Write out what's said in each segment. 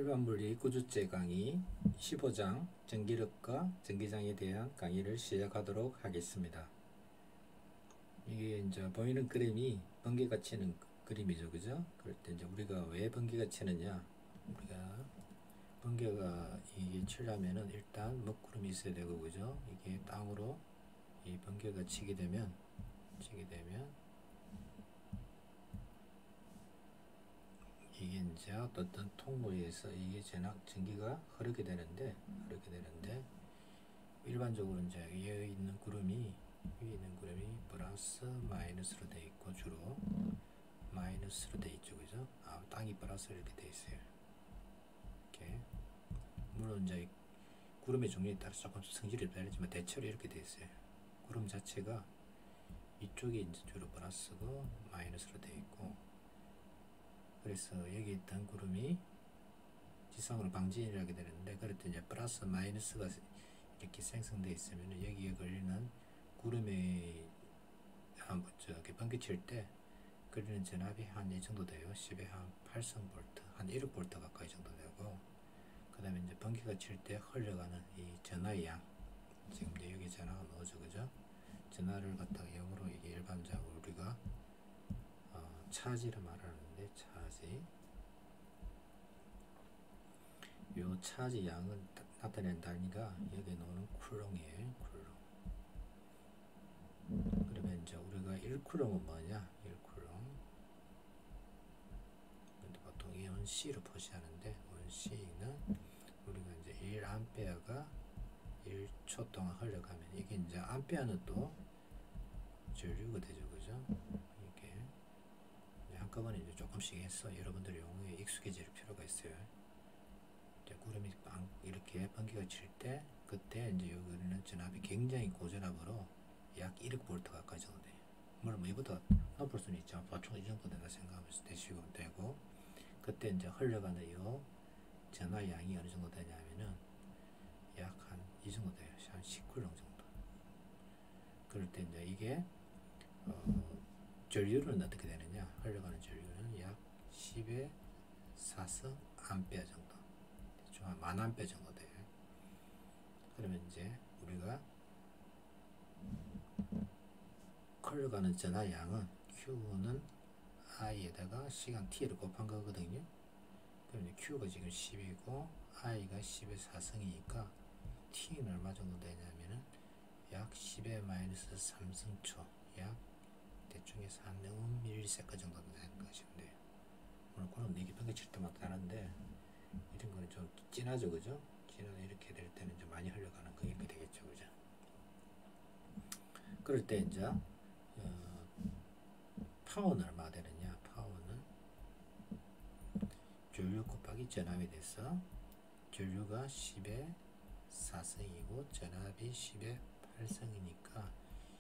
일반물리 구주제 강의 15장 전기력과 전기장에 대한 강의를 시작하도록 하겠습니다. 이게 이제 보이는 그림이 번개가 치는 그림이죠, 그죠? 그럴 때 이제 우리가 왜 번개가 치느냐? 우리가 번개가 이게 치려면은 일단 먹구름이 있어야 되고, 그죠? 이게 땅으로 이 번개가 치게 되면 이게 이제 어떤 통로에서 이게 전기가 흐르게 되는데 일반적으로 이제 위에 있는 구름이 플러스 마이너스로 되어 있고, 주로 마이너스로 되어 있죠, 그죠? 땅이 플러스 이렇게 되어 있어요. 이렇게 물론 이제 구름의 종류에 따라 조금 성질이 다르지만 대체로 이렇게 되어 있어요. 구름 자체가 이쪽이 이제 주로 플러스고 마이너스로 되어 있고, 그래서 여기 있던 구름이 지상으로 방진을 하게 되는데, 그럴 때 이제 플러스 마이너스가 이렇게 생성되어 있으면 여기에 걸리는 구름의 번개 칠 때 걸리는 전압이 한 이 정도 돼요. 10에 한 8성볼트, 한 1억 볼트 가까이 정도 되고, 그 다음에 이제 번개가 칠 때 흘러가는 이 전하의 양, 지금 이제 여기 전하가 넣어져, 그죠? 전하를 갖다가 영어로 이게 일반적으로 우리가 차지를 말하는데, 차지. 요 차지 양은 나타낸 단위가 여기 나오는 쿨롱이에요. 쿨롱. 그러면 이제 우리가 1쿨롱은 뭐냐? 1쿨롱. 근데 보통 이 온C로 표시하는데, 온C는 우리가 이제 1암페어가 1초 동안 흘러가면, 이게 이제 암페어는 또 전류가 되죠, 그죠? 이게 한꺼번에 이제 조금씩 해서 여러분들 용어에 익숙해질 필요가 있어요. 구름이 빵 이렇게 번개가 칠 때, 그때 이제 여기는 전압이 굉장히 고전압으로 약 1억 볼트 가까이 정도 돼요. 물론 뭐 이보다 높을 수는 있지만 보통 이 정도 된다 생각하면 되시고 되고, 그때 이제 흘러가는 요 전화 양이 어느 정도 되냐면은 약 한 이 정도 돼요. 한 10쿨롱 정도. 그럴 때 이제 이게 전류는 어떻게 되느냐? 흘러가는 전류는 약 10의 4성 암페어 정도, 한 만암페어 정도 돼요. 그러면 이제 우리가 흘러가는 전하 양은 Q는 I에다가 시간 T를 곱한 거거든요. 그럼 Q가 지금 10이고 I가 10의 4성이니까 T는 얼마 정도 되냐면은 약 10의 마이너스 3승초, 약 대충해서 한 0ms 정도 되는 것이면 돼요. 물론 그럼 이게 번개 칠 때마다 다른데, 이런 거는 좀 진하죠, 그죠? 진하게 이렇게 될 때는 좀 많이 흘러가는 거 이렇게 되겠죠, 그죠? 그럴 때 이제 파워는 얼마 되느냐? 파워는 전류 곱하기 전압이 돼서, 전류가 10의 4성이고 전압이 10의 8성이니까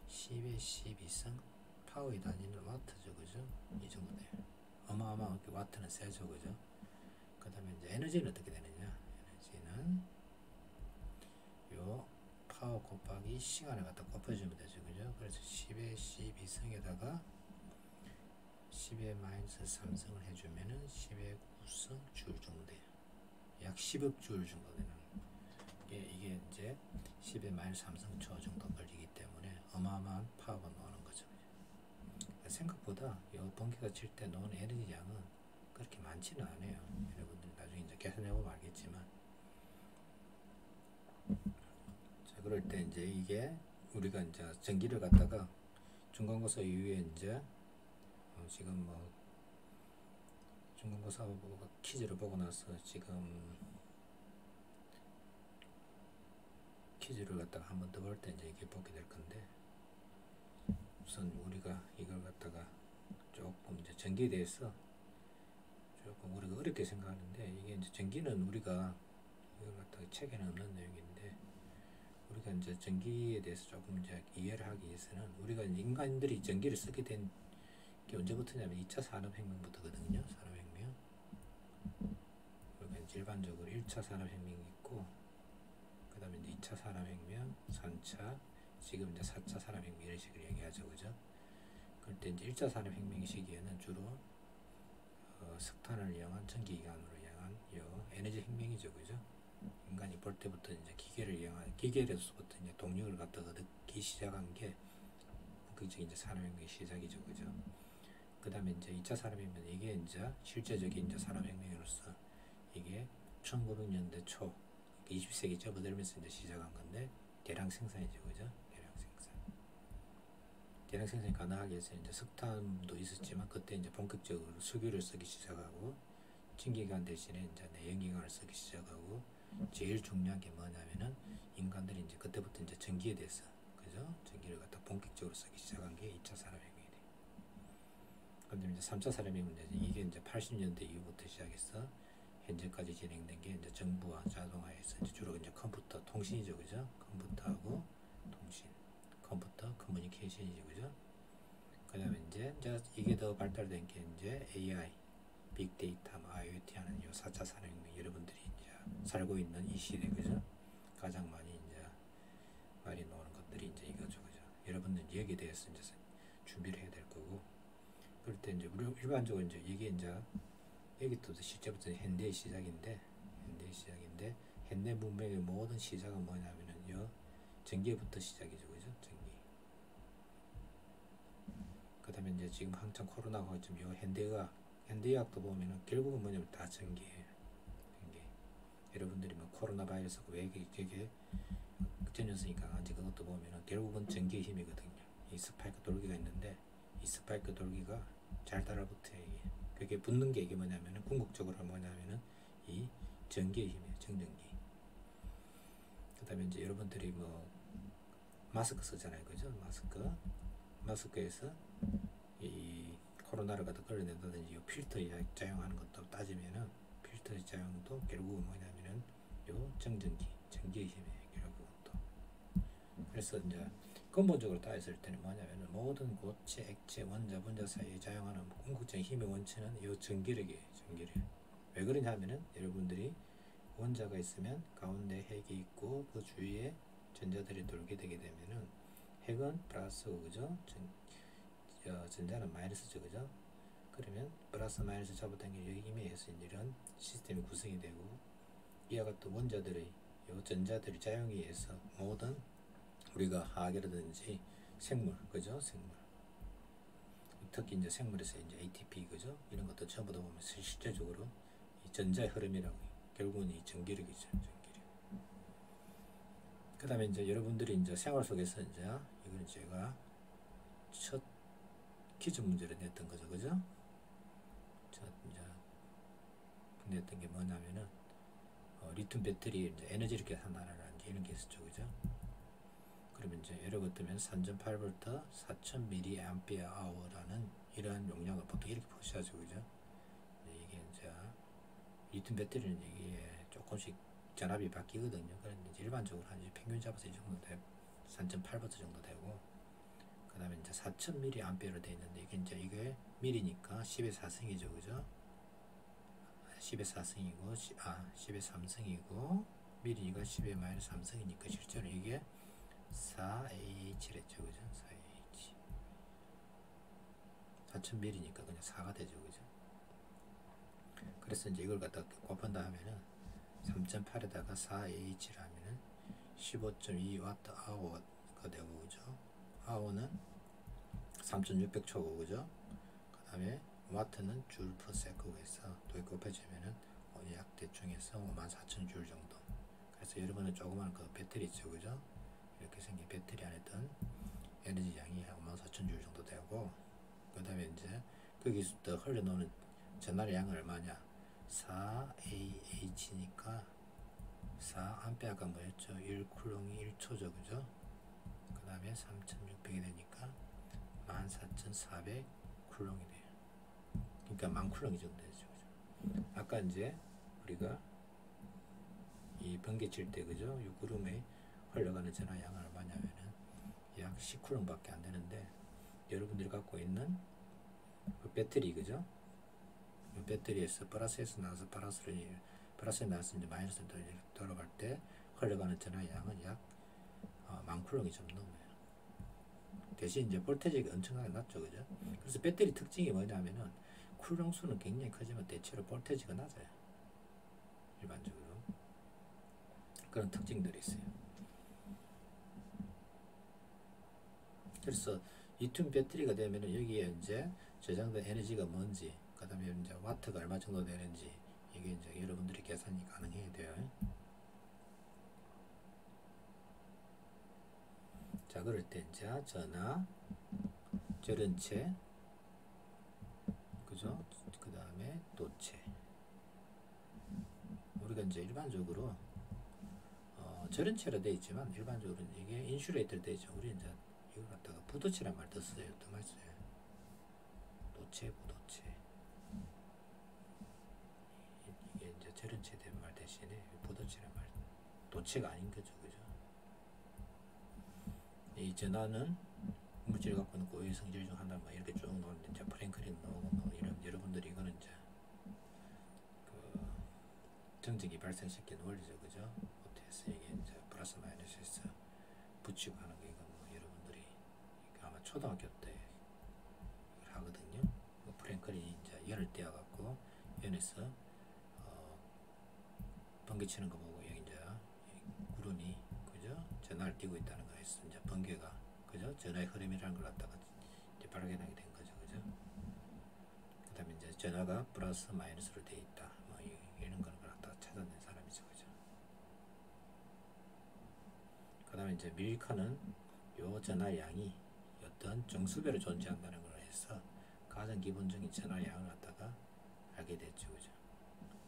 10의 12성, 파워의 단위는 와트죠, 그죠? 이 정도 돼요. 어마어마하게 와트는 세죠, 그죠? 그 다음에 이제 에너지는 어떻게 되느냐? 에너지는 요 파워 곱하기 시간을 갖다 곱해주면 되죠, 그죠? 그래서 10의 12성에다가 10의 마이너스 3성을 해주면은 10의 9성 줄 정도 돼요. 약 10억 줄 정도 되는. 이게 이제 10의 마이너스 3성 초 정도 걸리기 때문에 어마어마한 파워가 나오는 거죠. 생각보다 이 번개가 칠 때 나오는 에너지 양은 그렇게 많지는 않아요. 여러분들 나중에 이제 계산해보면 알겠지만. 자, 그럴 때 이제 이게 우리가 이제 전기를 갖다가 중간고사 이후에 이제 지금 뭐 중간고사 퀴즈를 보고 나서 지금 퀴즈를 갖다가 한 번 더 볼 때 이제 이게 보게 될 건데, 우선 우리가 이걸 갖다가 조금 이제 전기에 대해서 조금 우리가 어렵게 생각하는데, 이게 이제 전기는 우리가 이걸 갖다가 책에는 없는 내용인데, 우리가 이제 전기에 대해서 조금 이제 이해를 하기 위해서는, 우리가 인간들이 전기를 쓰게 된 게 언제부터냐면 2차 산업혁명부터거든요. 산업혁명. 우리가 이제 일반적으로 1차 산업혁명이 있고, 그 다음에 이제 2차 산업혁명, 3차, 지금 이제 4차 산업혁명 이런 식으로 얘기하죠, 그죠? 그럴 때 이제 1차 산업혁명 시기에는 주로 석탄을 이용한 전기기관으로 이용한 이러한 요 에너지 혁명이죠, 그죠? 인간이 볼 때부터 이제 기계를 이용한 기계로서부터 이제 동력을 갖다가 얻기 시작한 게 본격적인 이제 산업혁명의 시작이죠, 그죠? 그 다음에 이제 2차 산업혁명 이게 이제 실제적인 이제 산업혁명으로서 이게 1900년대 초 20세기 접어들면서 이제 시작한 건데 대량 생산이죠, 그죠? 대량 생산이 가능하게 해서 이제 석탄도 있었지만 그때 이제 본격적으로 석유를 쓰기 시작하고 증기관 대신에 이제 내연기관을 쓰기 시작하고 제일 중요한 게 뭐냐면은 인간들이 이제 그때부터 이제 전기에 대해서 그죠? 전기를 갖다 본격적으로 쓰기 시작한 게 2차 산업혁명이 돼. 그런데 이제 3차 산업혁명 이게 이제 80년대 이후부터 시작해서 현재까지 진행된 게 이제 정부와 자동화에서 이제 주로 이제 컴퓨터 통신이죠, 그죠? 컴퓨터하고 통신, 컴퓨터 커뮤니케이션이죠, 그죠? 그다음에 이제 이게 더 발달된 게 이제 AI, 빅데이터, IoT 하는 요 4차 산업혁명 여러분들이 이제 살고 있는 이 시대, 그죠? 가장 많이 이제 말이 나오는 것들이 이제 이거죠, 그죠? 여러분들 여기에 대해서 이제 준비를 해야 될 거고, 그럴 때 이제 우리 일반적으로 이제 이게 이제 여기부터 실제부터 현대의 시작인데 현대 문명의 모든 시작은 뭐냐면은 요 전기부터 시작이죠, 그죠? 전기. 그다음에 이제 지금 한창 코로나가 좀 요 현대의학도 보면은 결국은 뭐냐면 다 전기예요. 전기. 여러분들이 뭐 코로나 바이러스가 왜 이게 전염성이 강한지 그것도 보면은 결국은 전기의 힘이거든요. 이 스파이크 돌기가 있는데 이 스파이크 돌기가 잘 달라붙어요. 그게 붙는 게 이게 뭐냐면은 궁극적으로 뭐냐면은 이 전기의 힘이에요. 정전기. 그다음에 이제 여러분들이 뭐 마스크 쓰잖아요, 그죠? 마스크에서 이 코로나를 갖다 걸러낸다든지 이 필터 작용하는 것도 따지면은 필터 작용도 결국은 뭐냐면은 요 전기의 힘이에요. 결국은 또. 그래서 이제 근본적으로 따졌을 때는 뭐냐면은 모든 고체, 액체, 원자, 분자 사이에 작용하는 궁극적인 힘의 원천은 이 전기력이에요. 전기력. 왜 그러냐면은 여러분들이 원자가 있으면 가운데 핵이 있고 그 주위에 전자들이 돌게 되게 되면은 핵은 플러스고, 그죠? 전자는 마이너스죠, 그죠? 그러면 플러스 마이너스 잡아당기는 여기 힘에 의해서 이런 시스템이 구성이 되고, 이와 같은 원자들의 요 전자들이 작용에 의해서 모든 우리가 화학이라든지 생물, 그죠? 생물. 특히 이제 생물에서 이제 ATP, 그죠? 이런 것도 전부 다 보면 실제적으로 이 전자의 흐름이라고 결국은 이 전기력이죠, 전기력. 그 다음에 이제 여러분들이 이제 생활 속에서 이제 이건 제가 첫 퀴즈 문제를 냈던 거죠, 그죠? 첫 이제 냈던 게 뭐냐면은 리튬 배터리 이제 에너지를 계산하라는 이런 게 있었죠, 그죠? 그러면 이제 예를 들면 3.8V 4000mAh라는 이러한 용량을 보통 이렇게 보셔야죠, 그죠? 이게 이제 리튬 배터리는 이게 조금씩 전압이 바뀌거든요. 그런데 일반적으로 한 평균 잡아서 이 정도 되고 3.8V 정도 되고, 그 다음에 이제 4000mAh로 되어 있는데 이게 밀이니까 10의 4승이죠, 그죠? 10의 4승이고 10의 3승이고 밀이가 10의 마이너스 3승이니까 실제로 이게 4AH랬죠, 그죠? 4AH. 4000ml니까 그냥 4가 되죠, 그죠? 그래서 이제 이걸 갖다 곱한다 하면은 3.8에다가 4AH를 하면은 15.2W 아워가 되고, 그죠? 아워는 3600초고, 그죠? 그 다음에 와트는 줄 퍼 세크고 해서 또 곱해주면은 약 대충 해서 54,000줄 정도. 그래서 여러분은 조그만 그 배터리 있죠, 그죠? 이렇게 생긴 배터리 안에 든 에너지 양이 54,000줄 정도 되고, 그 다음에 이제 거기서 흘러나오는 전달의 양은 얼마냐? 4AH니까 4A 아까 뭐였죠? 1쿨롱이 1초죠, 그죠? 그 다음에 3600이 되니까 14400쿨롱이 돼요. 그러니까 10,000쿨롱이 정도 되죠, 그죠? 아까 이제 우리가 이 번개 칠 때, 그죠? 이 구름에 흘러가는 전하양은 얼마냐면은 약 10쿨롱밖에 안 되는데, 여러분들이 갖고 있는 그 배터리, 그죠? 이 배터리에서 플러스에서 나와서 플러스에 나와서 이제 마이너스로 돌아갈 때 흘러가는 전하양은 약 10,000쿨롱이 좀 넘어요. 대신 이제 볼테이지가 엄청나게 낮죠, 그죠? 그래서 배터리 특징이 뭐냐면은 쿨롱 수는 굉장히 크지만 대체로 볼테이지가 낮아요. 일반적으로 그런 특징들이 있어요. 그래서 리튬 배터리가 되면은 여기에 이제 저장된 에너지가 뭔지, 그 다음에 이제 와트가 얼마 정도 되는지, 이게 이제 여러분들이 계산이 가능해야 돼요. 자, 그럴 때 이제 전하, 절연체, 그죠? 그 다음에 도체. 우리가 이제 일반적으로 절연체로 되어 있지만 일반적으로 이게 인슐레이터로 되어 있죠. 우리 이제 이걸 갖다가 부도체란 말 썼어요. 어떤 말 써요? 도체, 부도체. 이게 이제 절연체 된 말 대신에 부도체란 말, 도체가 아닌 거죠, 그죠? 이 전하는 물질을 갖고 있는 고유의 성질 중 하나, 뭐 이렇게 쭉 나오는데 이제 프랭클린 나오고 뭐 이런 여러분들이 이거는 이제 그 정적이 발생시킨 원리죠, 그죠? 어떻게 해서 이게 이제 플러스 마이너스에서 붙이고 하는 거, 이거 뭐 여러분들이 아마 초등학교 때 하거든요. 뭐 프랭클이 이제 연을 떼어갖고 연에서 번개치는 거 보고 여기 이제 구름이, 그죠? 전하를 띄고 있다는 거에서 이제 번개가, 그죠? 전하의 흐름이라는 걸 갖다가 이제 발견하게 된 거죠, 그죠? 그 다음에 이제 전하가 플러스 마이너스로 되어 있다, 뭐 이런 걸 갖다가 찾아낸 사람이죠, 그죠? 그 다음에 이제 밀카는 요 전하 양이 어떤 정수배로 존재한다는 걸 해서 가장 기본적인 전하 양을 갖다가 알게 됐죠, 그죠?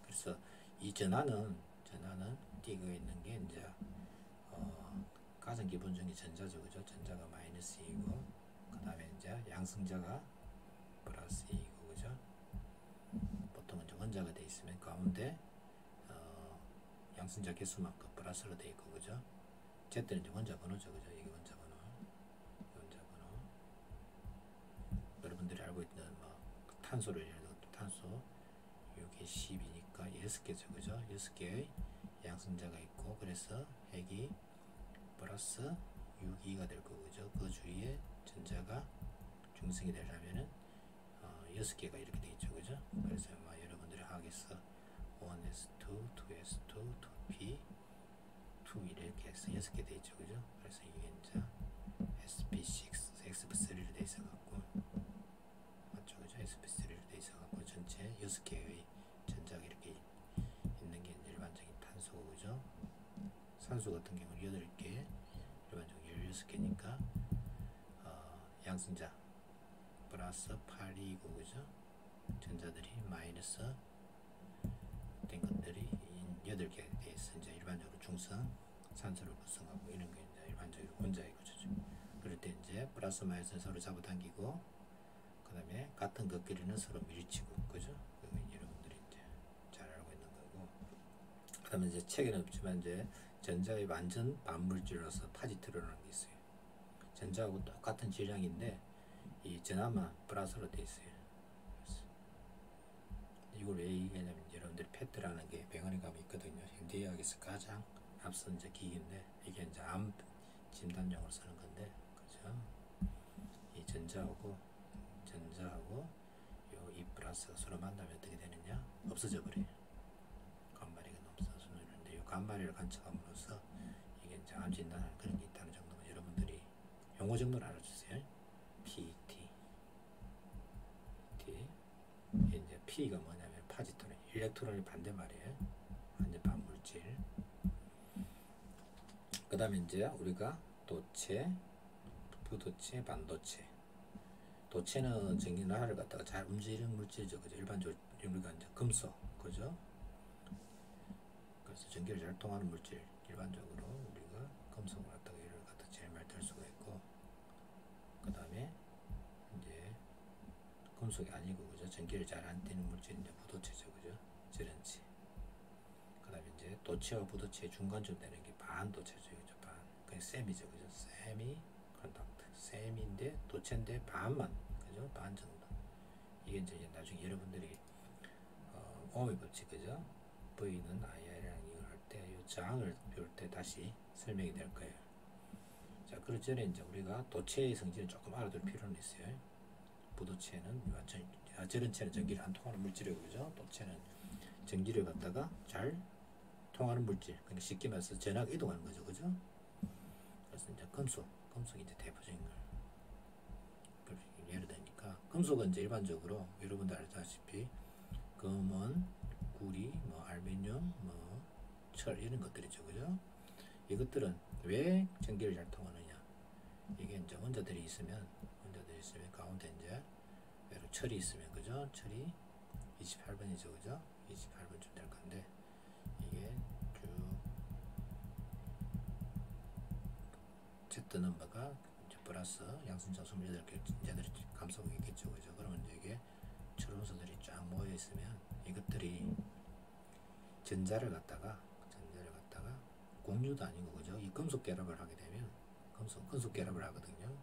그래서 이 전하는 띄고 있는 게 이제 가장 기본적인 전자죠, 그죠? 전자가 마이너스이고, 그 다음에 이제 양승자가 플러스이고, 그죠? 보통 이제 원자가 돼 있으면 가운데 양승자 개수만큼 플러스로 돼 있고, 그죠? Z는 이제 원자 번호죠, 그죠? 이게 원자 번호. 여러분들이 알고 있는 뭐 탄소를 예를 들어 탄소 6이 10이니까 6개죠, 그죠? 6개의 양승자가 있고, 그래서 핵이 플러스 6기가 될 거고, 그죠? 그 주위에 전자가 중성이 되려면은 6개가 이렇게 돼 있죠, 그죠? 그래서 뭐 여러분들이 학에서 1s2, 2s2, 2p, 2 이렇게 해서 6개 돼 있죠, 그죠? 그래서 이게 이제 sp6, sp3로 돼 있어 갖고, 맞죠, 그죠? sp3로 돼 있어 갖고 전체 6개의 전자가 이렇게 있는 게 일반적인 탄소고, 그죠? 산소 같은 경우는 8개, 일반적으로 16개니까 양승자 플러스 8이고, 그죠? 전자들이 마이너스 된 것들이 8개 돼 있어. 이제 일반적으로 중성 산소를 구성하고 이런 게 이제 일반적으로 원자의 구조죠. 그럴 때 이제 플러스 마이너스 서로 잡아당기고, 그 다음에 같은 것끼리는 서로 밀치고, 그죠? 여러분들이 이제 잘 알고 있는 거고. 그 다음에 이제 책에는 없지만 이제 전자의 완전 반물질로서 파지트론이라는 게 있어요. 전자하고 똑같은 질량인데 이 전하만 플러스로 돼 있어요. 이걸 왜 얘기하냐면 여러분들이 페트라는 게 병원에 가면 있거든요. 현대의학에서 가장 앞선 이제 기기인데 이게 이제 암 진단용으로 쓰는 건데, 그죠? 이 전자하고 요 이 플러스가 서로 만나면 어떻게 되느냐? 없어져 버려요. 간마리가 없어서 누르는데 이 간마리를 간척함으로써 이게 이제 암 진단하는 그런 게 있다는 정도만 여러분들이 용어 정도는 알아주세요. PT. 이제 P가 뭐냐면 파지트론, 일렉트론의 반대말이에요. 완전 반물질. 그 다음에 이제 우리가 도체, 부도체, 반도체. 도체는 전기나를 갖다가 잘 움직이는 물질이죠, 그죠? 일반적으로 우리가 이제 금속, 그죠? 그래서 전기를 잘 통하는 물질, 일반적으로 우리가 금속을 갖다가 예를 갖다 제일 많이 들 수가 있고, 그 다음에 이제 금속이 아니고, 그죠? 전기를 잘 안 띄는 물질인데 부도체죠, 그죠? 절연체. 그 다음에 이제 도체와 부도체의 중간쯤 되는 게 반도체죠, 그죠? 반. 그게 셈이죠, 그죠? 세미 컨덕트. 셈인데 도체인데 반만, 그죠? 반 정도. 이게 이제 나중에 여러분들이 오음의 법칙, 그죠? V는 IR이라는 이걸 할 때 이 저항을 배울 때 다시 설명이 될 거예요. 자, 그렇기 전에 이제 우리가 도체의 성질은 조금 알아둘 필요는 있어요. 부도체는 절연체는 전기를 안 통하는 물질이고, 그죠? 도체는 전기를 갖다가 잘 통하는 물질, 그러니까 쉽게 말해서 전하가 이동하는 거죠, 그죠? 그래서 이제 금속이 이제 대표적인 걸 예를 드니까, 금속은 이제 일반적으로 여러분들 알다시피 금은 구리, 뭐 알루미늄, 뭐 철 이런 것들이죠, 그죠? 이것들은 왜 전기를 잘 통하느냐? 이게 이제 원자들이 있으면 가운데 이제 철이 있으면, 그죠? 철이 28번이죠, 그죠? 28번쯤 될 건데, 이게 쭉 Z 넘버가 이제 플러스 양순정 28개 전자들이 감싸고 있겠죠, 그죠? 그러면 이게 철원소들이 쫙 모여 있으면 이것들이 전자를 갖다가 공유도 아니고, 그죠? 이 금속 결합을 하게 되면 금속 결합을 하거든요.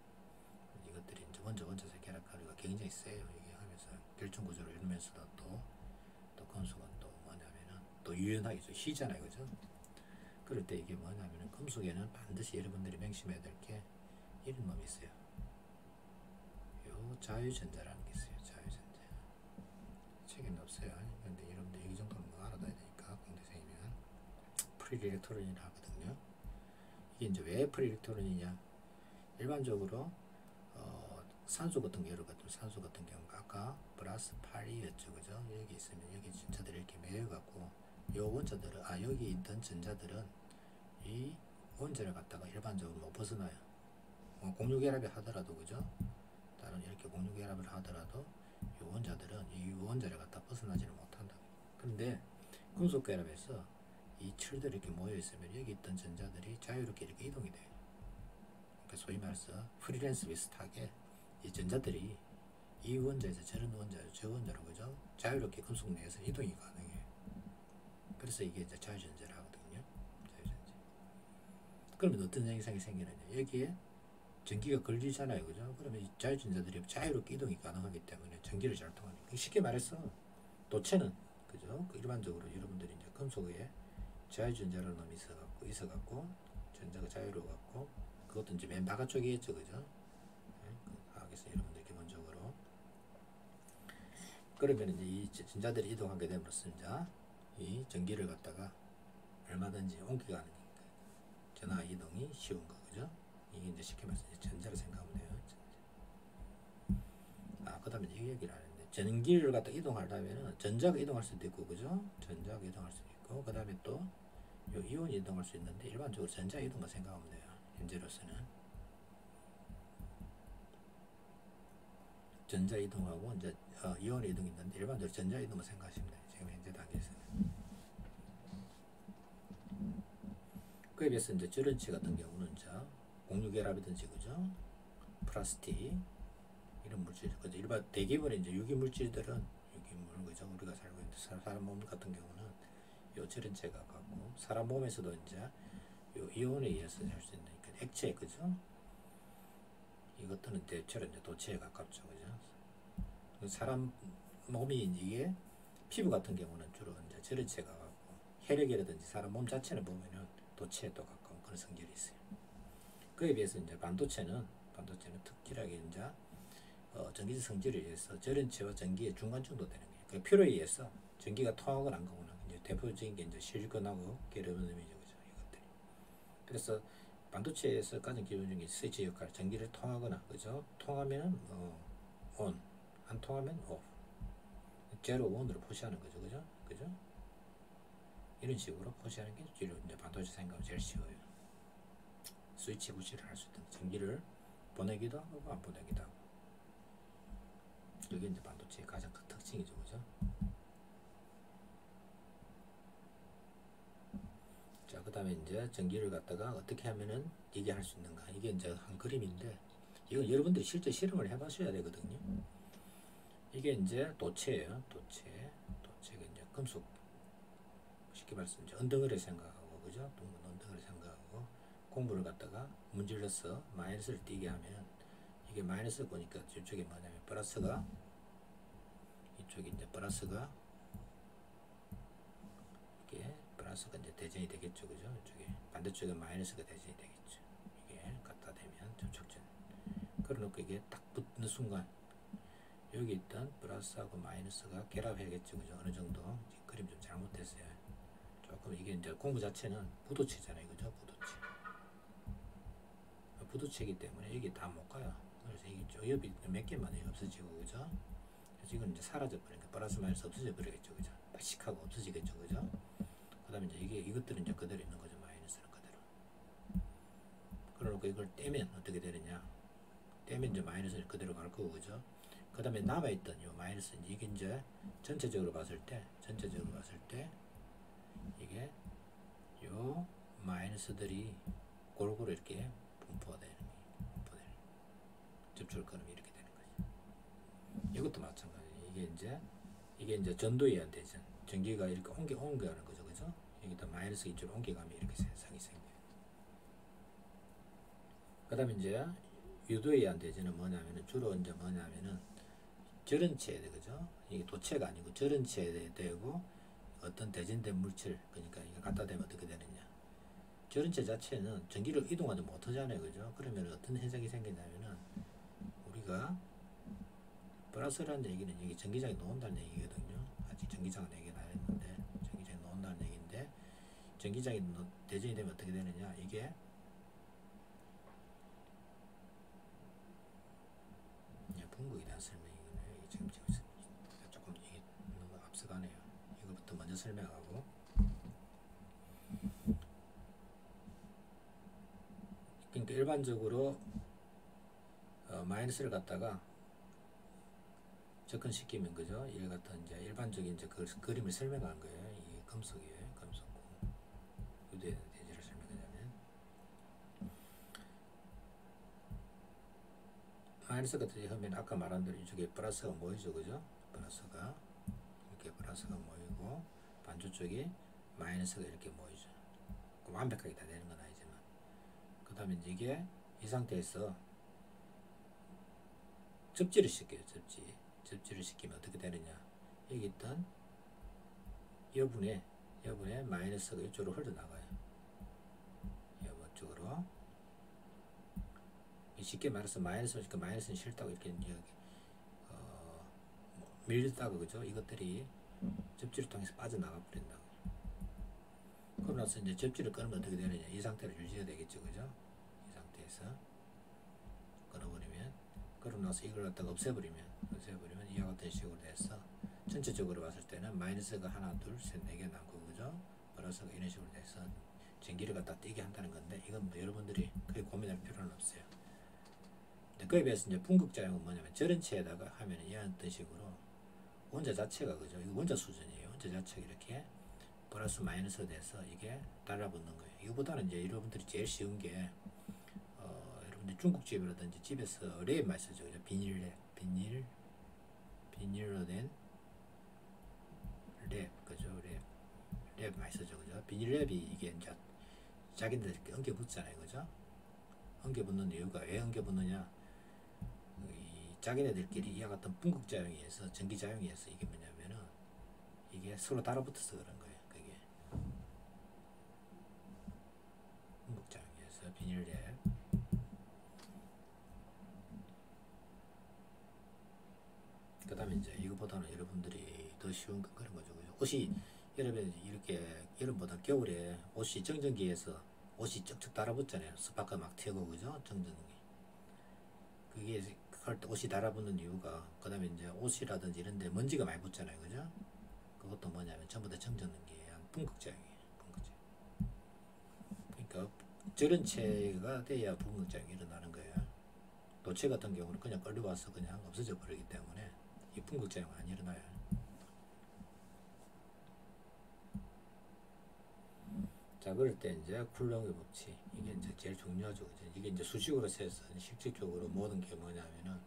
이것들이 이제 원자세 결합하기가 굉장히 세요. 이게 하면서 결정 구조를 이루면서도 또 금속은 또 뭐냐면은 또 유연하게 휘잖아요, 그죠? 그럴 때 이게 뭐냐면은 금속에는 반드시 여러분들이 명심해야 될 게 이런 놈이 있어요. 요 자유전자라는 게 있어요. 자유전자. 책에는 없어요. 근데 여러분들 이 정도는 뭐 알아둬야 되니까, 공대생이면 프리일렉트론이라 하거든요. 이게 이제 왜 프리일렉트론이냐? 일반적으로 산소 같은 경우 아까 플러스 8이었죠, 그죠? 여기 있으면 여기 전자들이 이렇게 매여갖고 요 원자들은 여기 있던 전자들은 이 원자를 갖다가 일반적으로 못 벗어나요. 공유 결합이 하더라도, 그죠? 다른 이렇게 공유 결합을 하더라도 이 원자들은 이 원자를 갖다 벗어나지를 못한다. 그런데 금속 결합에서 이 철들이 이렇게 모여 있으면 여기 있던 전자들이 자유롭게 이렇게 이동이 돼요. 그러니까 소위 말해서 프리랜스 비슷하게 이 전자들이 이 원자에서 저런 원자로 저 원자로, 그죠? 자유롭게 금속 내에서 이동이 가능해요. 그래서 이게 이제 자유전자를 하거든요. 자유전자. 그러면 어떤 현상이 생기느냐? 여기에 전기가 걸리잖아요, 그죠? 그러면 이 자유전자들이 자유롭게 이동이 가능하기 때문에 전기를 잘 통하니까, 쉽게 말해서 도체는, 그죠? 일반적으로 여러분들이 이제 금속에 자유전자라는 놈이 있어갖고 전자가 자유로워갖고, 그것도 이제 맨 바깥쪽에 있죠, 그죠? 과학에서 여러분들 기본적으로. 그러면 이제 이 전자들이 이동하게 됨으로써 이제 이 전기를 갖다가 얼마든지 옮기가 가는 거니까 전화 이동이 쉬운 거, 그죠? 이게 이제 쉽게 말해서 전자를 생각하면 돼요. 그 다음에 이 얘기를 하는데, 전기를 갖다 이동하려면 전자가 이동할 수도 있고, 그죠? 전자가 이동할 수도 있고, 그 다음에 또 요 이온이 이동할 수 있는데, 일반적으로 전자 이동만 생각하면 돼요. 현재로서는 전자 이동하고 이제 이온 이동이 있는데, 일반적으로 전자 이동만 생각하시면 돼요. 지금 현재 단계에서는. 그에 비해서 이제 저런체 같은 경우는 이제 공유 결합이든지, 그죠? 플라스틱 이런 물질, 그죠? 일반 대기본의 이제 유기 물질들은 유기물, 그죠? 우리가 살고 있는 사람 몸 같은 경우는 요 저런체가 갖고, 사람 몸에서도 이제 요 이온에 의해서 할 수 있는 액체, 그죠? 이것들은 대체로 이제 도체에 가깝죠, 그죠? 사람 몸이 이게 피부 같은 경우는 주로 이제 저런체가 갖고, 혈액이라든지 사람 몸 자체는 보면은 도체에 또 가까운 그런 성질이 있어요. 그에 비해서 이제 반도체는 특별하게 이제 전기적 성질에 의해서 저런체와 전기의 중간 정도 되는 거예요. 그 필요에 의해서 전기가 통하거나 안 가거나, 이제 대표적인 게 이제 실리콘하고 게르마늄이죠, 그죠? 이것들이. 그래서 반도체에서 가장 기본적인 게 스위치 역할, 전기를 통하거나, 그죠? 통하면은 온, 안 통하면 오프, 제로 원으로 표시하는 거죠, 그죠? 이런 식으로 표시하는 게 주로 이제 반도체 생각하면 제일 쉬워요. 스위치 구실을 할 수 있다. 전기를 보내기도 하고 안 보내기도 하고. 이게 이제 반도체의 가장 큰 특징이죠, 그죠? 자, 그 다음에 이제 전기를 갖다가 어떻게 하면은 이게 할 수 있는가. 이게 이제 한 그림인데, 이건 여러분들이 실제 실험을 해보셔야 되거든요. 이게 이제 도체예요. 도체가 이제 금속. 쉽게 말해서 이제 언덩이를 생각하고, 그죠? 둥근 언덩이를 생각하고, 공부를 갖다가 문질러서 마이너스를 띄게 하면, 이게 마이너스 보니까 이쪽에 뭐냐면 플러스가, 이쪽에 이제 플러스가 이게 플러스가 이제 대전이 되겠죠, 그죠? 이쪽에 반대쪽에 마이너스가 대전이 되겠죠. 이게 갖다 대면 접촉전. 그러놓고 이게 딱 붙는 순간 여기 있던 플러스하고 마이너스가 결합해야겠죠, 그죠? 어느 정도 그림 좀 잘못됐어요. 조금 이게 이제 공구 자체는 부도체잖아요, 그죠? 부도체이기 때문에 여기 다 못 가요. 그래서 이게 조엽이 몇 개만 없어지고, 그죠? 그래서 이건 이제 사라져 버리니까 플러스 마이너스 없어져 버리겠죠, 그죠? 빠식하고 없어지겠죠, 그죠? 그다음에 이제 이것들은 이제 그대로 있는 거죠, 마이너스는 그대로. 그러니까 이걸 떼면 어떻게 되느냐? 떼면 이제 마이너스는 그대로 갈 거고, 그죠? 그 다음에 남아있던 요 마이너스, 이게 이제 전체적으로 봤을 때 이게 요 마이너스들이 골고루 이렇게 분포가 되는 거예요. 접촉 걸음이 이렇게 되는 거죠. 이것도 마찬가지예요. 이게 이제 전도에 의한 대전. 전기가 이렇게 옮겨가는 거죠, 그죠? 여기다 마이너스 이쪽으로 옮겨가면 이렇게 세상이 생겨요. 그 다음에 이제 유도에 의한 대전은 뭐냐면은 주로 이제 뭐냐면은 절연체에 그죠? 이게 도체가 아니고 절연체에 되고 어떤 대전된 물질, 그러니까 이거 갖다 대면 어떻게 되느냐? 절연체 자체는 전기를 이동하지 못하잖아요, 그죠? 그러면 어떤 현상이 생기냐면은 우리가 플러스라는 얘기는 여기 전기장이 놓은다는 얘기거든요. 아직 전기장은 얘기는 안 했는데 전기장이 놓은다는 얘기인데 전기장이 대전이 되면 어떻게 되느냐? 이게 분극에 대한 설명이거든요. 이게 지금 조금 이게 너무 앞서가네요. 이거부터 먼저 설명하고, 그러니까 일반적으로 마이너스를 갖다가 접근시키면 그죠? 이를 갖다 이제 일반적인 이제 그 그림을 설명한 거예요. 이게 금속이에요. 금속고 유도에 대지를 설명하자면 마이너스 같은 경우는 아까 말한 대로 이쪽에 플러스가 모이죠, 그죠? 플러스가 이렇게 플러스가 모이고 반대쪽에 마이너스가 이렇게 모이죠. 완벽하게 다 되는 건 아니지만, 그 다음에 이게 이 상태에서 접지를 시켜요. 접지를 시키면 어떻게 되느냐? 여기 있던 여분의 마이너스가 이쪽으로 흘러나가요. 여분 쪽으로. 쉽게 말해서 마이너스는 싫다고 이렇게 밀렸다고, 그죠? 이것들이 접지를 통해서 빠져나가 버린다고. 그러고 나서 이제 접지를 끊으면 어떻게 되느냐? 이 상태를 유지해야 되겠죠, 그죠? 이 상태에서 끊어버리면, 그러고 나서 이걸 갖다가 없애버리면 이와 같은 식으로 돼서 전체적으로 봤을 때는 마이너스가 하나, 둘, 셋, 네 개 남고, 그죠? 플러스가 이런 식으로 돼서 전기를 갖다 띄게 한다는 건데, 이건 뭐 여러분들이 크게 고민할 필요는 없어요. 그에 비해서 이제 분극작용은 뭐냐면 절연체에다가 하면 이런 식으로 원자 자체가, 그죠? 이거 원자 수준이에요. 원자 자체가 이렇게 플러스 마이너스 돼서 이게 달라붙는 거예요. 이거보다는 이제 여러분들이 제일 쉬운 게 여러분들 중국집이라든지 집에서 랩 많이 쓰죠. 비닐로 된 랩, 그죠? 랩 많이 쓰죠, 그죠? 비닐랩이 이게 이제 자기들 이렇게 엉겨 붙잖아요, 그죠? 엉겨 붙는 이유가 왜 엉겨 붙느냐? 이 자기네들끼리 이와 같은 분극작용에 의해서, 전기작용에 의해서 이게 뭐냐면은 이게 서로 달라붙어서 그런 거예요. 그게 분극작용에 의해서 비닐랩. 그 다음에 이제 이거보다는 여러분들이 더 쉬운 건 그런 거죠. 옷이 여러분 이렇게 여름보다 겨울에 옷이 정전기에서 옷이 쩍쩍 달아붙잖아요. 스파크 막 튀고, 그죠? 정전기. 그게 할 때 옷이 달아붙는 이유가, 그 다음에 이제 옷이라든지 이런데 먼지가 많이 붙잖아요, 그죠? 그것도 뭐냐면 전부 다 정전기에 의한 분극작용이에요. 그러니까 절연체가 돼야 분극작용이 일어나는 거예요. 도체 같은 경우는 그냥 끌려와서 그냥 없어져 버리기 때문에 이 분극작용은 안 일어나요. 자, 그럴 때 이제 쿨렁의 법칙, 이게 이제 제일 중요하죠. 이게 이제 수식으로 세서 실질적으로 모든 게 뭐냐면은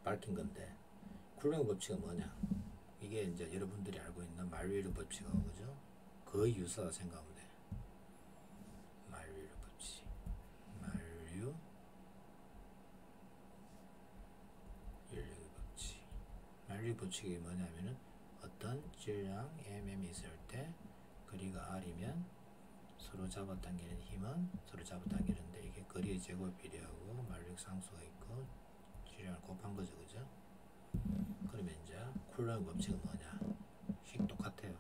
밝힌 건데, 쿨렁의 법칙은 뭐냐? 이게 이제 여러분들이 알고 있는 말위의 법칙하고, 그죠? 거의 유사하다 생각하면 돼. 말위의 법칙, 말위의 법칙이 뭐냐면은 어떤 질량 mm이 있을 때 거리가 r이면 서로 잡아당기는 힘은 서로 잡아당기는데, 이게 거리의 제곱비례하고 만력 상수가 있고 질량을 곱한 거죠, 그죠? 그러면 이제 쿨렁 법칙은 뭐냐? 식 똑같아요.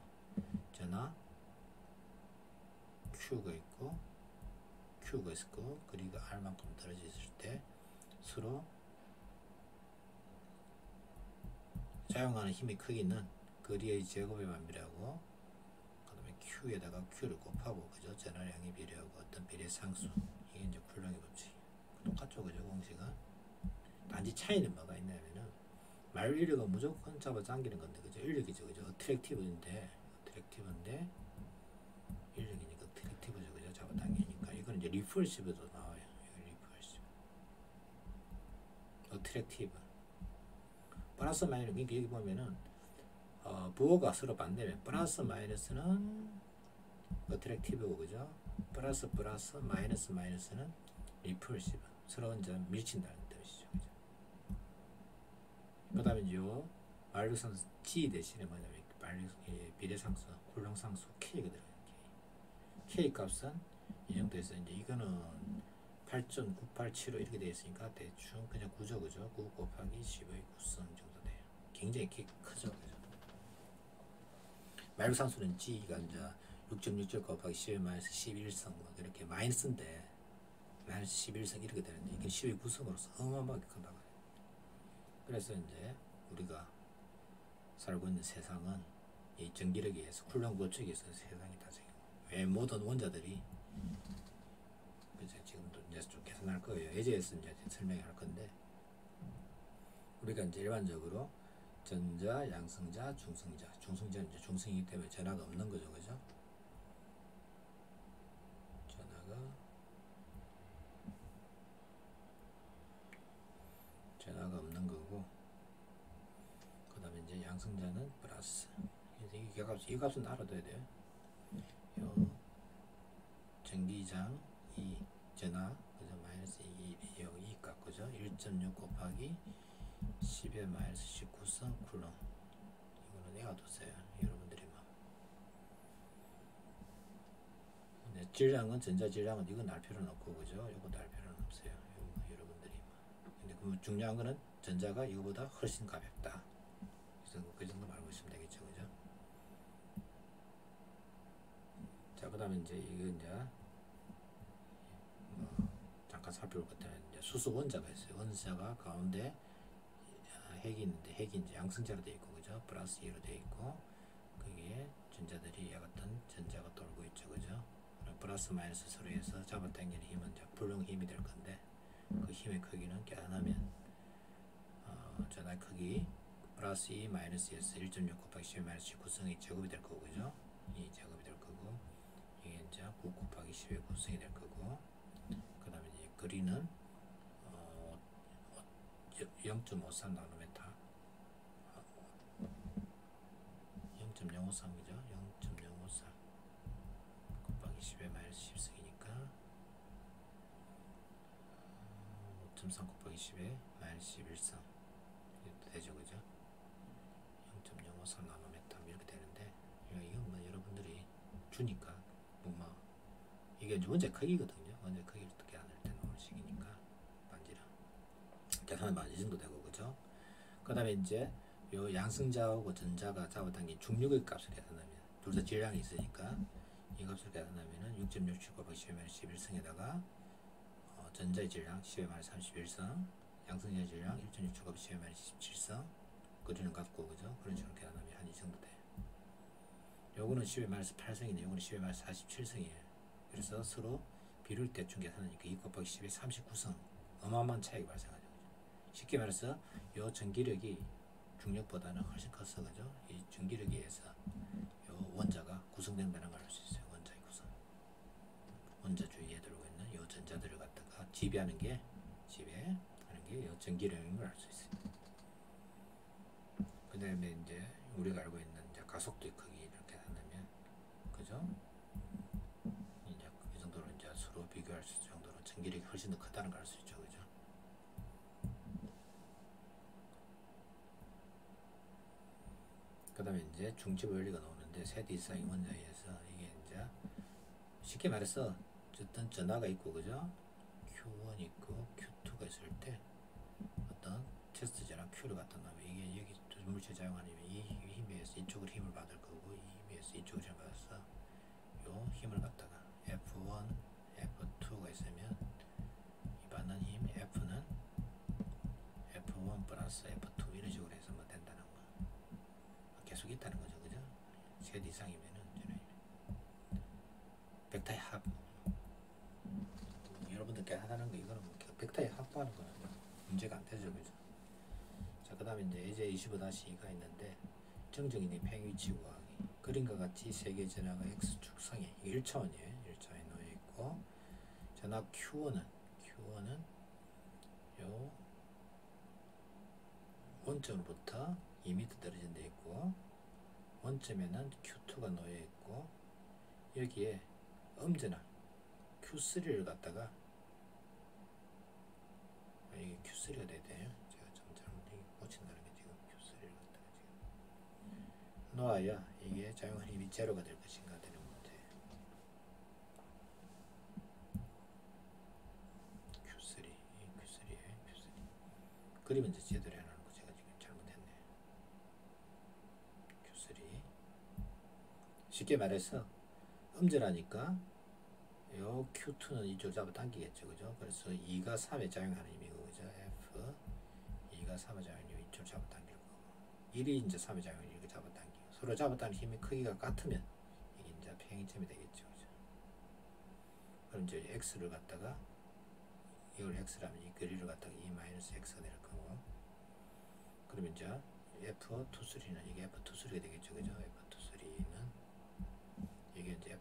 전하 Q가 있고 Q가 있고 거리가 R만큼 떨어져 있을 때 서로 작용하는 힘의 크기는 거리의 제곱에 반비례하고 그 다음에 Q에다가 Q를 곱하고 그죠? 전하량의 비례하고 어떤 비례 상수 이게 이제 쿨랑의 법칙 똑같죠 그죠? 공식은 단지 차이는 뭐가 있냐면은 말 인력은 무조건 잡아 당기는 건데 그죠? 인력이죠 그죠? 어트랙티브인데 인력이니까 어트랙티브죠 그죠? 잡아 당기니까 이건 이제 리펄시브도 나와요. 리펄시브 어트랙티브 플러스 마이너스 그러니까 여기 보면은 부호가 서로 반대면 플러스 마이너스는 어트랙티브고 그죠? 플러스 마이너스는 리펄시브 서로 이제 밀친다는 뜻이죠 그죠? 그 다음에 요 만력상수 G 대신에 뭐냐면 비례상수 쿨랑상수 K가 들어가요. K 값은 이 정도에서 이제 이거는 8.9875 이렇게 되어 있으니까 대충 그냥 9죠 그죠? 9 곱하기 10의 9승 정도 돼요. 굉장히 크죠 그죠? 만력상수는 G가 이제 6.67 곱하기 10의 마이너스 11승 뭐 이렇게 마이너스인데 마이너스 11승 이렇게 되는데 이게 10의 9승으로서 어마어마하게 크다고 해요. 그래서 이제 우리가 살고 있는 세상은 이 전기력에 의해서 쿨랑 법칙에 의해서 세상이 다 생기고 왜 모든 원자들이 그죠? 지금도 이제 좀 계산할 거예요. 예제에서 이제 설명할 건데 우리가 이제 일반적으로 전자, 양성자, 중성자 이제 중성이기 때문에 전하가 없는 거죠, 그죠? 전하가 없는 거고, 그 다음에 이제 양성자는 플러스. 그래서 이 값은 알아둬야 돼요. 요 전기장 2 전하, 그죠? 마이너스 2 값, 그죠? 1.6 곱하기 10의 마이너스 19성 쿨롱. 이거는 외워두세요. 여러분들이 뭐. 근데 질량은 전자 질량은 이건 알 필요는 없고, 그죠? 이것도 알 필요는 없어요. 여러분들이 뭐. 근데 그 중요한 거는 전자가 이거보다 훨씬 가볍다. 그 정도 알고 있으면 되겠죠, 그죠? 자, 그 다음에 이제 이거 이제 잠깐 살펴볼 것 같아요. 이제 수소 원자가 있어요. 원자가 가운데 핵이 있는데 핵이 이제 양성자로 되어 있고 그죠? 플러스 2로 되어 있고 거기에 전자들이 같은 전자가 돌고 있죠, 그죠? 플러스 마이너스 서로 해서 잡아당기는 힘은 이제 불능 힘이 될 건데 그 힘의 크기는 계산하면 전화 크기 플러스 2 마이너스 S 1.6 곱하기 10 마이너스 19승이 제곱이 될 거고 그죠? 이 제곱이 될 거고 이게 이제 9 곱하기 10의 9승이 될 거고 그 다음에 이제 거리는 0.53 나노메타 0.053이죠. 0.053 곱하기 10의 마이너스 10승이니까 5.3 곱하기 10의 마이너스 11승 이렇게 되죠, 그죠? 0.053 나노메타 이렇게 되는데 이건 뭐 여러분들이 주니까 뭐 이게 이제 원자 크기거든요. 원자 크기를 어떻게 안 할 때 나오는 식이니까 반지름 계산하면 이 정도 되고 그죠? 그 다음에 이제 요 양성자하고 전자가 잡아당긴 중력의 값을 계산하면 둘 다 질량이 있으니까 이 값을 계산하면은 6.67 곱하기 10의 11승에다가 전자의 질량 10의 마이너스 31성 양성자의 질량 1.67 곱하기 10의 마이너스 17성 거리는 같고 그죠? 그런 식으로 계산하면 한 이 정도 돼요. 요거는 10의 마이너스 8성이네. 요거는 10의 마이너스 47성이에요. 그래서 서로 비율 대충 계산하니까 2 곱하기 10의 39성 어마어마한 차이가 발생하죠. 쉽게 말해서 요 전기력이 중력보다는 훨씬 컸어, 그죠? 이 전기력에 의해서 요 원자가 구성된다는 걸 알 수 있어요. 원자의 구성. 원자 주위에 들어오고 있는 요 전자들을 갖다가 지배하는 게 요 전기력인 걸 알 수 있어요. 그 다음에 이제 우리가 알고 있는 이제 가속도의 크기 이렇게 한다면, 그죠? 이제 이 정도로 이제 서로 비교할 수 있을 정도로 전기력이 훨씬 더 크다는 걸 알 수 있죠, 그죠? 그 다음에 이제 중첩 원리가 나오는데 세대 이상의 원자에 의해서 이게 이제 쉽게 말해서 어떤 전하가 있고 그죠? Q1 있고 Q2가 있을 때 어떤 테스트 전하 Q를 갖다 놓으면 이게 여기 물질 작용하면 이 힘에 의해서 이쪽으로 힘을 받을 거고 이 힘에 의해서 이쪽으로 힘을 받아서 요 힘을 갖다가 F Z 이상이면은 벡터의 합. 여러분들께 하다는 거 이거는 벡터의 합하는 거는 문제가 안 되죠, 그죠? 자, 그 다음에 이제 예제25-2가 있는데 정적인의 팽위치 구하기. 그림과 같이 세개 전화가 x축성에 1차원이에요. 1차원에 놓여 있고, 전화 Q1은 요 원점으로부터 2m 떨어진 데 있고, 원점에는 Q2가 놓여 있고, 여기에 음전화 Q3를 갖다가, 이게 Q3가 돼야 돼요. 제가 좀 잘못 고친다는 게 지금 Q3를 갖다가 지금 놓아야 이게 작용한 힘이 제로가 될 것인가 되는 문제. Q3, Q3에 Q3. 그림은 이제 제대로 해놓은 거 제가 지금 잘못했네. Q3. 쉽게 말해서 음절하니까 요 Q2는 이쪽 잡아당기겠죠, 그죠? 그래서 2가 3에 작용하는 힘이고, 그죠? F 2가 3에 작용하는 힘이 이쪽 잡아당길 거고, 1이 이제 3에 작용하는 이렇게 잡아당기고, 서로 잡아당기는 힘의 크기가 같으면 이게 이제 팽이점이 되겠죠, 그죠? 그럼 이제 X를 갖다가 이걸 X라면 이 거리를 갖다가 E-X가 될 거고, 그러면 이제 F23는 이게 F23가 되겠죠, 그죠? F23는 이게 이제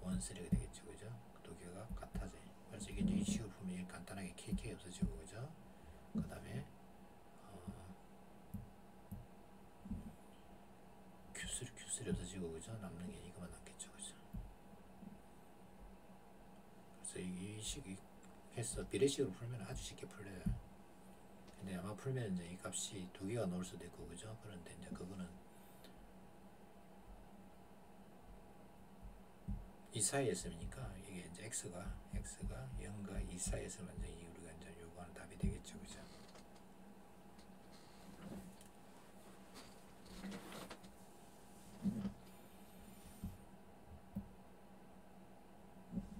F13가 되겠죠, 그죠? 두 개가 같아져요. 그래서 이게 이제 이 식으로 보면 간단하게 KK 없어지고, 그죠? 그 다음에 Q3 없어지고, 그죠? 남는 게 이거만 남겠죠, 그죠? 그래서 이 식이 해서 비례식으로 풀면 아주 쉽게 풀려요. 근데 아마 풀면 이제 이 값이 두 개가 나올 수도 있고, 그죠? 그런데 이제 그거는 이 사이에 있으니까 이게 이제 x가 0과 2 사이에 있으면 이제 우리가 이제 요구하는 답이 되겠죠, 그죠?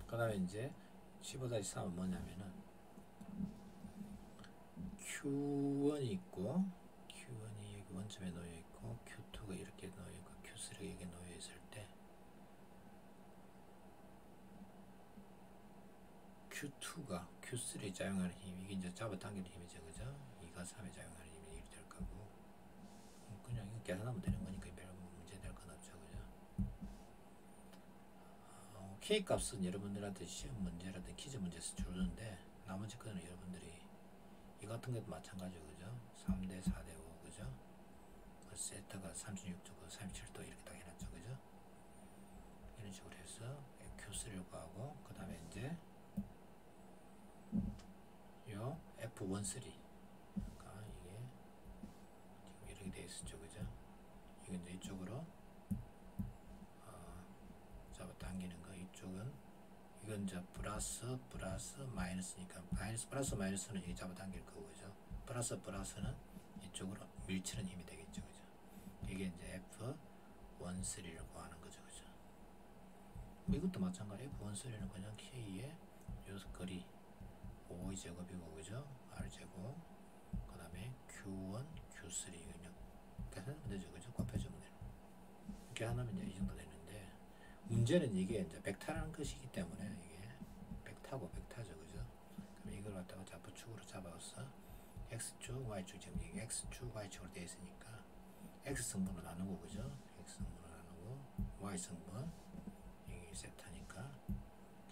그 다음에 이제 15-3은 뭐냐면은 Q1이 있고, Q1이 여기 원점에 놓여 있고, Q2가 이렇게 놓여 있고, Q3가 여기 놓여 있을 때 Q2가 Q3에 작용하는 힘이 이게 이제 잡아당기는 힘이죠, 그죠? 2가 3에 작용하는 힘이 이렇게 될 거고, 그냥 이거 계산하면 되는 거니까 별 문제 될 건 없죠, 그죠? K 값은 여러분들한테 시험 문제라든 퀴즈 문제에서 주는데, 나머지 거는 여러분들이 이 같은 것도 마찬가지고, 그죠? 3대 4대 5, 그죠? 세타가 36도, 37도 이렇게 딱 해놨죠, 그죠? 이런 식으로 해서 Q3를 구하고, 그 다음에 이제 요 F13가 이게 지금 이렇게 되어 있었죠, 그죠? 이건 이제 이쪽으로 잡아당기는 거, 이쪽은 이건 이제 플러스 마이너스니까 플러스 마이너스는 여기 잡아당길 거고, 그죠? 플러스는 이쪽으로 밀치는 힘이 되겠죠, 그죠? 이게 이제 F13를 구하는 거죠, 그죠? 이것도 마찬가지. F13는 그냥 K의 요 거리 5의 제곱이고, 그죠? R 제곱, 그 다음에 Q1, Q3 그냥 계산하면 되죠, 그죠? 곱해주면 돼요. 이렇게 하면 이제 이 정도 되는데, 문제는 이게 이제 벡터라는 것이기 때문에 이게 벡터죠, 그죠? 그럼 이걸 갖다가 좌표축으로 잡아서 x축, y축, 지금 이게 x축, y축으로 되어 있으니까 x승분으로 나누고, 그죠? x승분으로 나누고 y승분 이게 세타니까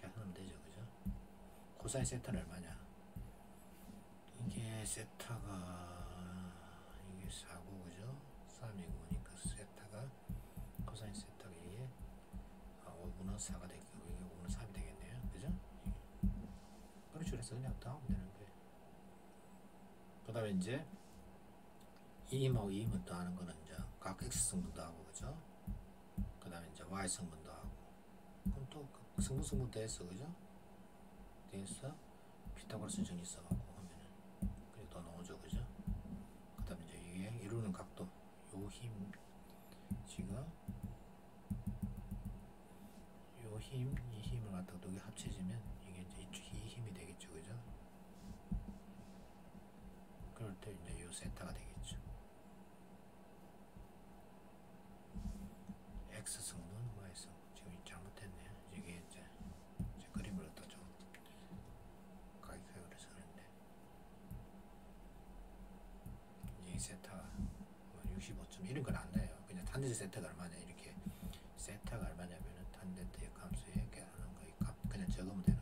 계산하면 되죠, 그죠? 코사인 세타는 얼마냐? 이게 세타가 이게 4고, 그죠? 3이고 보니까 세타가 코사인 세타가 이게 5분의 4가 되고, 이게 5분의 3이 되겠네요, 그죠? 그런 식으로 해서 그냥 더 하면 되는 거예요. 그 다음에 이제 2임하고 2임을 더하는 거는 이제 각 x승분도 하고, 그죠? 그 다음에 이제 y승분도 하고, 그럼 또 그 승분 더해서, 그죠? 더해서 피타고라스 정리 써갖고 하면은 그리고 더 나오죠, 그죠? 그 다음에 이제 이게 이루는 각도, 요 힘, 지금 요 힘, 이 힘을 갖다가 두 개 합쳐지면 이게 이제 이 힘이 되겠죠, 그죠? 그럴 때 이제 요 세타가 되겠죠. 탄젠트 세타가 얼마냐 이렇게 세타가 얼마냐면은 탄젠트 역함수의 계산한 거의 값 그냥 적으면 돼요.